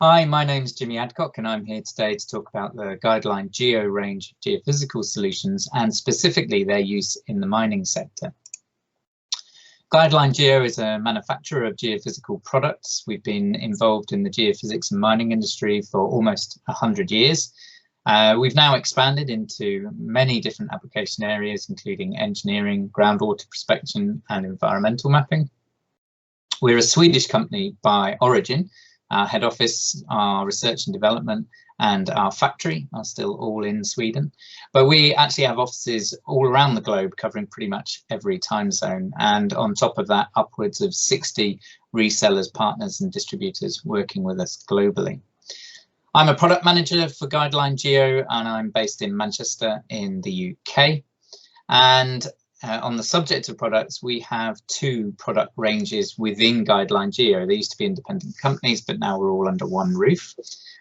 Hi, my name is Jimmy Adcock and I'm here today to talk about the Guideline Geo range of geophysical solutions and specifically their use in the mining sector. Guideline Geo is a manufacturer of geophysical products. We've been involved in the geophysics and mining industry for almost 100 years. We've now expanded into many different application areas, including engineering, groundwater prospection and environmental mapping. We're a Swedish company by origin. Our head office, our research and development and our factory are still all in Sweden, but we actually have offices all around the globe covering pretty much every time zone, and on top of that upwards of 60 resellers, partners and distributors working with us globally. I'm a product manager for Guideline Geo and I'm based in Manchester in the UK. And on the subject of products, we have two product ranges within Guideline Geo. They used to be independent companies, but now we're all under one roof.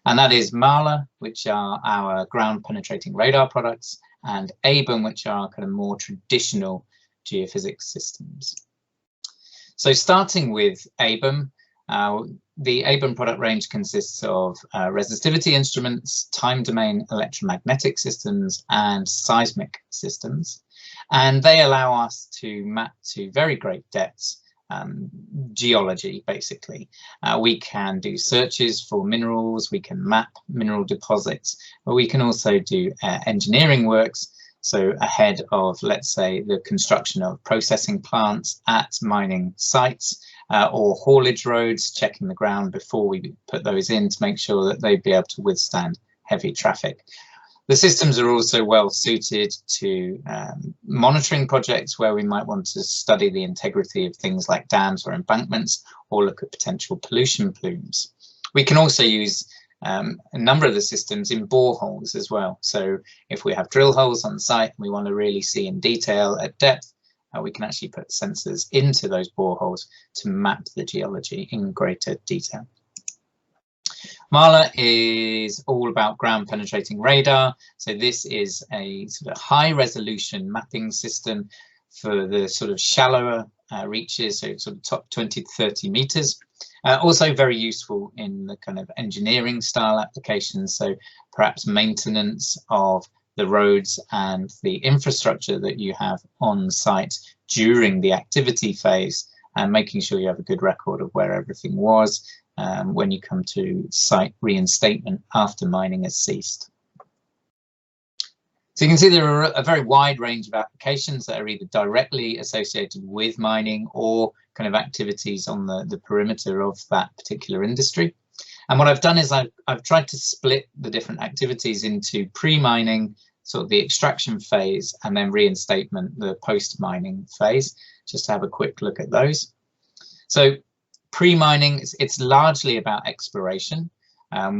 And that is MARLA, which are our ground penetrating radar products, and AVON, which are kind of more traditional geophysics systems. So starting with AVON, the AVON product range consists of resistivity instruments, time domain electromagnetic systems, and seismic systems. And they allow us to map to very great depths geology, basically. We can do searches for minerals, we can map mineral deposits, but we can also do engineering works. So ahead of, let's say, the construction of processing plants at mining sites or haulage roads, checking the ground before we put those in to make sure that they'd be able to withstand heavy traffic. The systems are also well suited to monitoring projects where we might want to study the integrity of things like dams or embankments or look at potential pollution plumes. We can also use a number of the systems in boreholes as well. So if we have drill holes on site and we want to really see in detail at depth, we can actually put sensors into those boreholes to map the geology in greater detail. MARLA is all about ground penetrating radar. So this is a sort of high resolution mapping system for the sort of shallower reaches, so sort of top 20 to 30 meters. Also very useful in the kind of engineering style applications. So perhaps maintenance of the roads and the infrastructure that you have on site during the activity phase, and making sure you have a good record of where everything was when you come to site reinstatement after mining has ceased. So you can see there are a very wide range of applications that are either directly associated with mining or kind of activities on the perimeter of that particular industry. And what I've done is I've tried to split the different activities into pre-mining, sort of the extraction phase, and then reinstatement, the post-mining phase, just to have a quick look at those. So pre-mining, it's largely about exploration.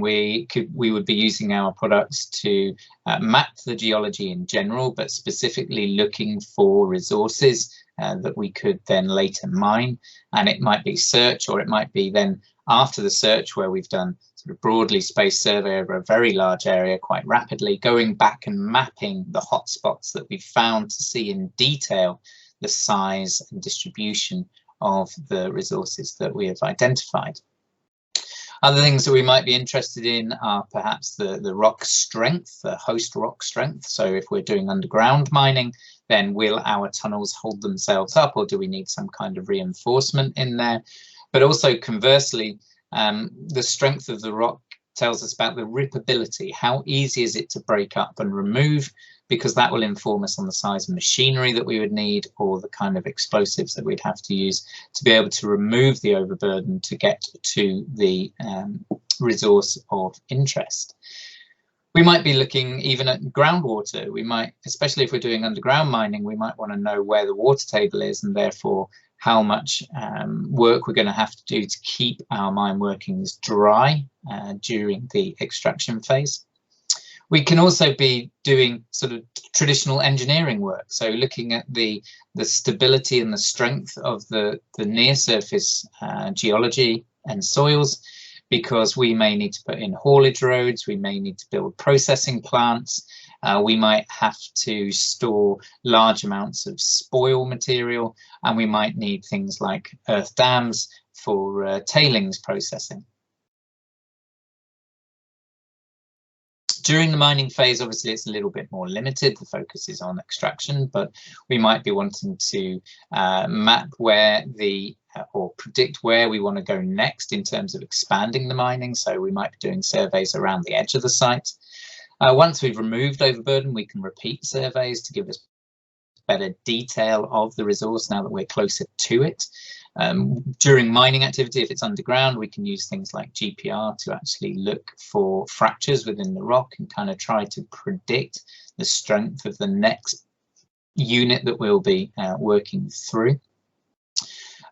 We would be using our products to map the geology in general, but specifically looking for resources that we could then later mine. And it might be search, or it might be then after the search where we've done sort of broadly spaced survey over a very large area quite rapidly, going back and mapping the hotspots that we've found to see in detail the size and distribution of the resources that we have identified. Other things that we might be interested in are perhaps the rock strength, the host rock strength. So if we're doing underground mining, then will our tunnels hold themselves up, or do we need some kind of reinforcement in there? But also conversely, the strength of the rock tells us about the rippability. How easy is it to break up and remove? Because that will inform us on the size of machinery that we would need, or the kind of explosives that we'd have to use to be able to remove the overburden to get to the resource of interest. We might be looking even at groundwater. We might, especially if we're doing underground mining, we might want to know where the water table is and therefore how much work we're going to have to do to keep our mine workings dry during the extraction phase. We can also be doing sort of traditional engineering work, so looking at the stability and the strength of the near surface geology and soils, because we may need to put in haulage roads, we may need to build processing plants, we might have to store large amounts of spoil material, and we might need things like earth dams for tailings processing. During the mining phase, obviously, it's a little bit more limited. The focus is on extraction, but we might be wanting to map where or predict where we want to go next in terms of expanding the mining. So we might be doing surveys around the edge of the site. Once we've removed overburden, we can repeat surveys to give us better detail of the resource now that we're closer to it. During mining activity, if it's underground, we can use things like GPR to actually look for fractures within the rock and kind of try to predict the strength of the next unit that we'll be working through.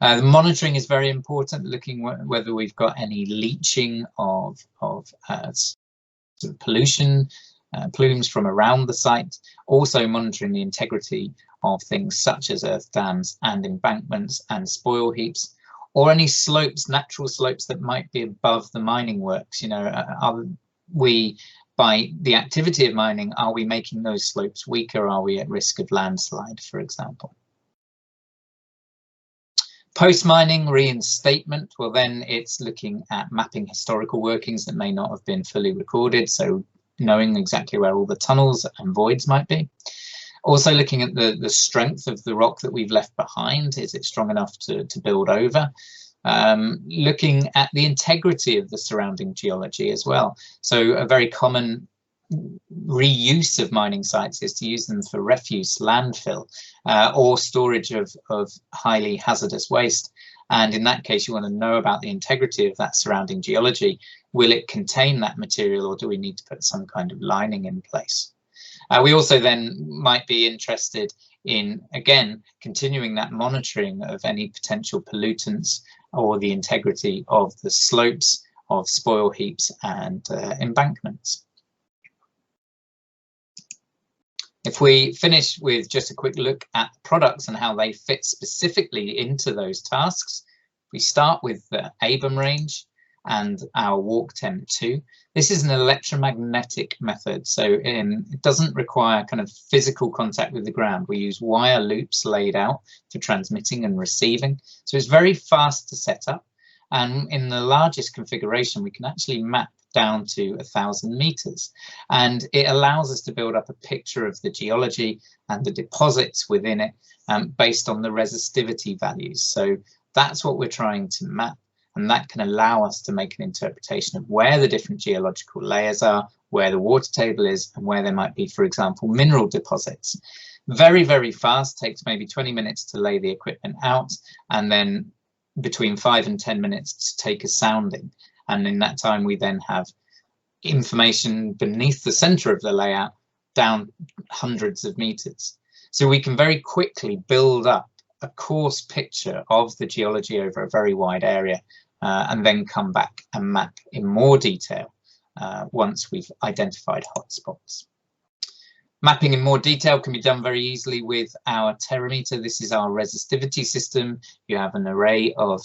The monitoring is very important, looking whether we've got any leaching of sort of pollution, plumes from around the site. Also monitoring the integrity of things such as earth dams and embankments and spoil heaps, or any slopes, natural slopes that might be above the mining works. You know, are we, by the activity of mining, are we making those slopes weaker? Are we at risk of landslide, for example? Post-mining reinstatement, well then it's looking at mapping historical workings that may not have been fully recorded, so knowing exactly where all the tunnels and voids might be. Also looking at the strength of the rock that we've left behind. Is it strong enough to build over? Looking at the integrity of the surrounding geology as well. So a very common reuse of mining sites is to use them for refuse, landfill, or storage of highly hazardous waste. And in that case, you want to know about the integrity of that surrounding geology. Will it contain that material, or do we need to put some kind of lining in place? We also then might be interested in, again, continuing that monitoring of any potential pollutants or the integrity of the slopes, of spoil heaps and embankments. If we finish with just a quick look at products and how they fit specifically into those tasks, we start with the AVON range and our WalkTem2. This is an electromagnetic method, so it doesn't require kind of physical contact with the ground. We use wire loops laid out for transmitting and receiving, so it's very fast to set up, and in the largest configuration we can actually map down to 1,000 meters, and it allows us to build up a picture of the geology and the deposits within it based on the resistivity values. So that's what we're trying to map, and that can allow us to make an interpretation of where the different geological layers are, where the water table is, and where there might be, for example, mineral deposits. Very, very fast, takes maybe 20 minutes to lay the equipment out, and then between 5 and 10 minutes to take a sounding. And in that time, we then have information beneath the center of the layout down hundreds of meters. So we can very quickly build up a coarse picture of the geology over a very wide area, and then come back and map in more detail once we've identified hotspots. Mapping in more detail can be done very easily with our terameter. This is our resistivity system. You have an array of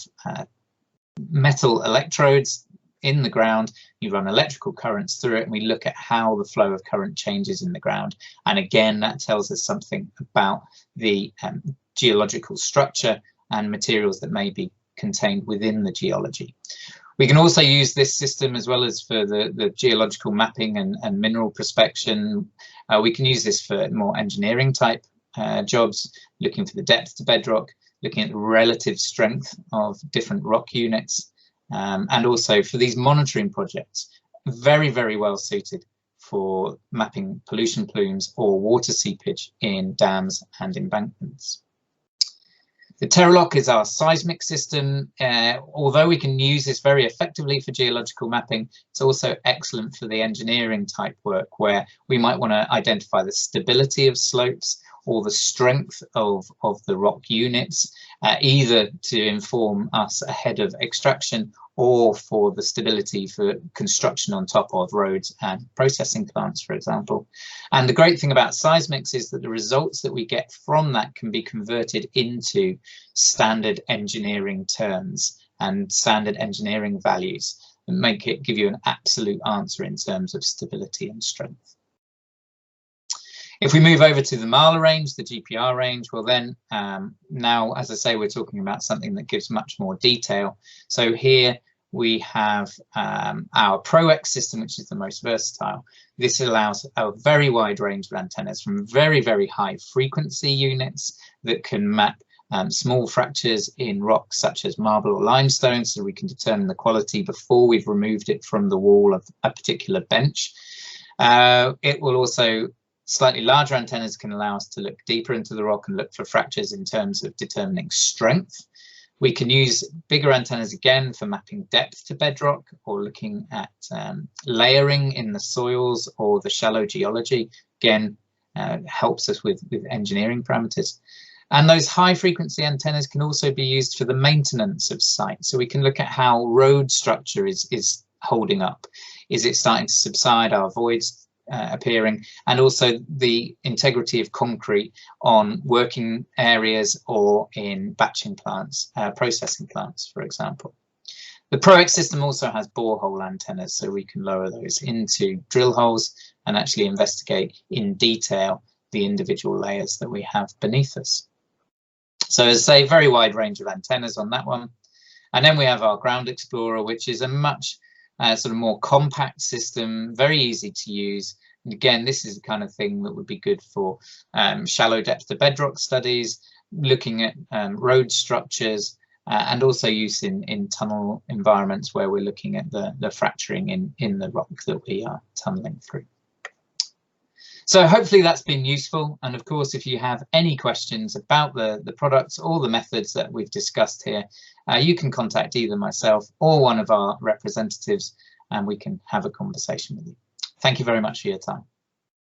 metal electrodes in the ground. You run electrical currents through it, and we look at how the flow of current changes in the ground. And again, that tells us something about the geological structure and materials that may be contained within the geology. We can also use this system as well as for the geological mapping and mineral prospection. We can use this for more engineering type jobs, looking for the depth to bedrock, looking at the relative strength of different rock units, and also for these monitoring projects, very, very well suited for mapping pollution plumes or water seepage in dams and embankments. The Terralock is our seismic system. Although we can use this very effectively for geological mapping, it's also excellent for the engineering type work where we might want to identify the stability of slopes or the strength of the rock units, either to inform us ahead of extraction or for the stability for construction on top of roads and processing plants, for example. And the great thing about seismics is that the results that we get from that can be converted into standard engineering terms and standard engineering values and make it give you an absolute answer in terms of stability and strength. If we move over to the MARLA range, the GPR range, well then now, as I say, we're talking about something that gives much more detail. So here we have our ProX system, which is the most versatile. This allows a very wide range of antennas from very, very high frequency units that can map small fractures in rocks such as marble or limestone, so we can determine the quality before we've removed it from the wall of a particular bench. It will also, slightly larger antennas can allow us to look deeper into the rock and look for fractures in terms of determining strength. We can use bigger antennas again for mapping depth to bedrock or looking at layering in the soils or the shallow geology. Again, helps us with engineering parameters. And those high frequency antennas can also be used for the maintenance of sites. So we can look at how road structure is holding up. Is it starting to subside? Are voids appearing? And also the integrity of concrete on working areas or in batching plants, processing plants, for example. The ProX system also has borehole antennas, so we can lower those into drill holes and actually investigate in detail the individual layers that we have beneath us. So as I say, very wide range of antennas on that one. And then we have our Ground Explorer, which is a much sort of more compact system, very easy to use. And again, this is the kind of thing that would be good for shallow depth to bedrock studies, looking at road structures, and also use in tunnel environments where we're looking at the fracturing in the rock that we are tunneling through. So hopefully that's been useful. And of course, if you have any questions about the products or the methods that we've discussed here, you can contact either myself or one of our representatives, and we can have a conversation with you. Thank you very much for your time.